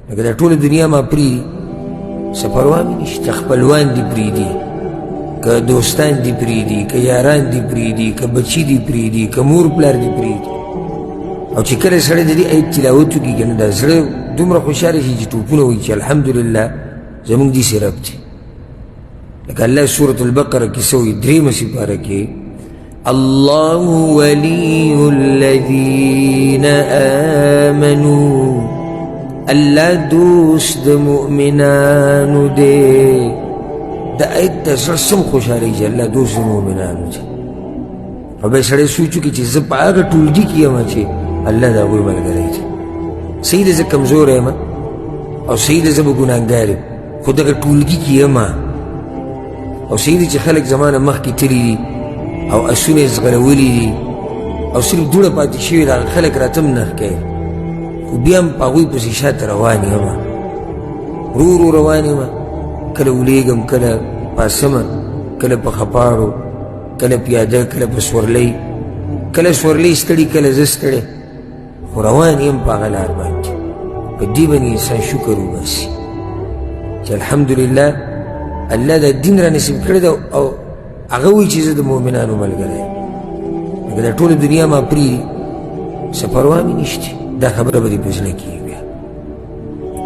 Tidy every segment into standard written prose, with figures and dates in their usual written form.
لکه دا ټوله دنیا ما پرېږدي څه پروا مې نشته خپلوان دې پرېږدي که دوستان دې پرېږدي که یاران دې پرېږدي که بچي دې پرېږدي که مور پلار دې پرېږدي او چې کله سړی د دې آیت تلاوت وکړي که نه دا زړه دومره خوشحاله شي چې ټوپونه وایي چې الحمدلله زموږ داسې رب دی لکه الله سورة البقره کې څه وایي درېیمه سپاره کې الله ولي الذين آمنوا الله دوست د مؤمنانو دی دا آیت د زړه سم خوشحالي چې الله دوست د مؤمنانو دی او بیا سړی سوچ وکړي چې زه په هغه ټولګي کې یم چې الله د هغوی ملګری دی صحیح ده زه کمزوری یم او صحیح ده زه به ګناهګار یم خو دغه ټولګي کې یم او صحیح ده چې خلک زما نه مخکې تللي دي او اسونه یې ځغلولي دي او صرف دوړه پاتې شوي د هغه خلک راته هم نښ کوي خو بیا هم په هغوی پسې شاته روان یم ورو ورو روان یم کله ولیږم کله پاسمه کله په خپاړو کله پیاده کله په سورلۍ کله سورلۍ ستړي کله زه ستړی خو روان یم په هغه لار باندې په دې باندې انسان شکر وباسي چې الحمدلله الله دا دین را نصیب کړی ده او هغه وایي چې زه د مؤمنانو ملګری یم لکه دا ټوله دنیا ما پرېږدي څه پروا مې نشته دا خبره به دې په زړه کېږي بیا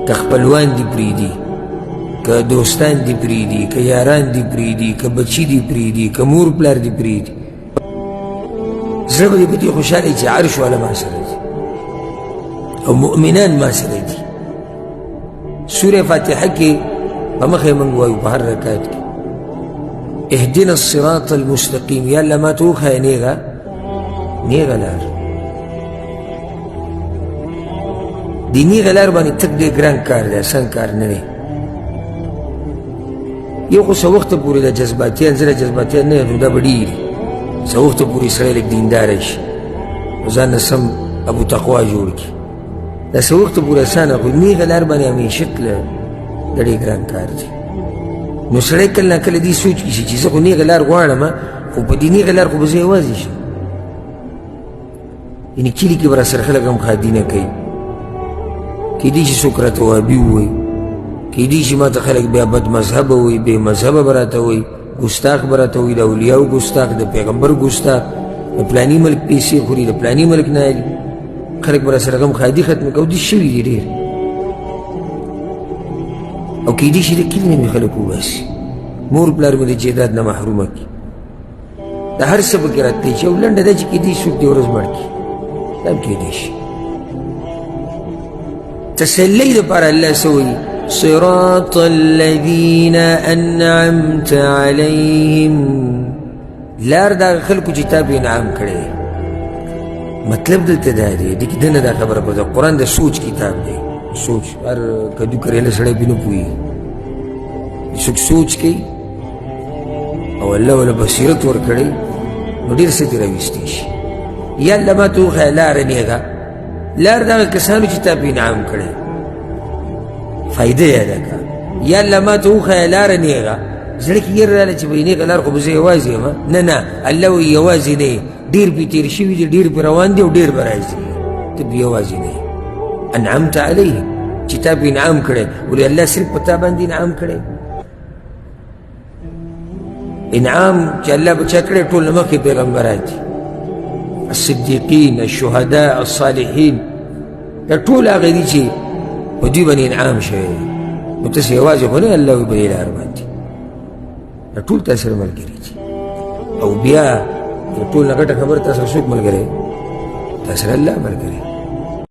که خپلوان دې پرېږدي که دوستان دې پرېږدي که یاران دې پرېږدي که بچي دې پرېږدي که مور پلار دې پرېږدي زړه به دې په دې خوشحاله چې عرش والا ما سره دي او مؤمنان ما سره دي سورة فاتحه کې په مخه یې موږ وایو په هر رکعت کې اهدنا الصراط المستقیم یا الله ما ته وښایه نیغه لار دې نیغه لار باندې تګ ډېر ګران کار دی اسان کار نه دی یو خو څه وخته پورې د جذباتیان زه د جذباتیان نه یم نو دا به ډېري څه وخته پورې سړی لږ دینداره شي ځان نه سم ابو تقوا جوړ کړي دا څه وخته پورې اسانه خو نیغه لار باندې همیشه تله دا ډېر ګران کار دی نو سړی کله نه کله دې سوچ کړي چې زه خو نیغه لار غواړم خو په دې نیغه لار خو به زه یوازې شم یعنې کلي کې به راسره خلک هم ښادي نه کوي کیدای شي څوک راته وهابي ووایي کیدای شي ما ته خلک بیا بد مذهبه وایي بې مذهبه به راته وایي ګستاخ به راته وایي د اولیاو ګستاخ د پیغمبر ګستاخ د پلاني ملک پیسې خوري د پلاني ملک نه علي خلک به راسره غم ښادي ختمه کوي دې شوي دي ډېر او کیدای شي د کلي نه مې خلک وباسي مور پلار مې د جیداد نه محرومه کړي د هر څه پکې راتلی چې یو لنډه ده چې کیدای شي څوک دې ورځ مړ کړي دا هم کیدای شي تسلی دپاره الله څه وایي صراط الذین انعمت علیهم لار د هغه خلکو چې تا پې انعام کړی مطلب دلته دا دی دې کې دنه دا خبره پرده قرآن د سوچ کتاب دی سوچ هر کدو کریله سړی پې نه پوهېږي څوک سوچ کوي او الله وله بصیرت ورکړی نو ډېر څه ترې راویستی شي یا الله ما ته وښیه لاره نیغه لار دغه کسانو چې تا پې انعام کړی فایده یاده کړه یا الله ما ته وښیه لاره نیغه زړه کې یېره راله چې به نیغه لار خو به زه یوازې یم نه الله وایي یوازې نه یې ډېر پې تېر شوي دي ډېر پې روان دي او ډېر به راځي ته به یوازې نه یې انعمت علیهم چې تا پې انعام کړی ولې الله صرف په تا باندې انعام کړی انعام چې الله به چا کړی ټول نه مخکې پیغمبران دي الصدیقین الشهداء الصالحین دا ټول هغه دي چې په دوی باندې انعام شوی دی نو تاسې یوازې خو نه الله وي په دې لار باندې دا ټول تا سره ملګري دي او بیا د ټول نه غټه خبره تا سره څوک ملګری تا سره الله ملګری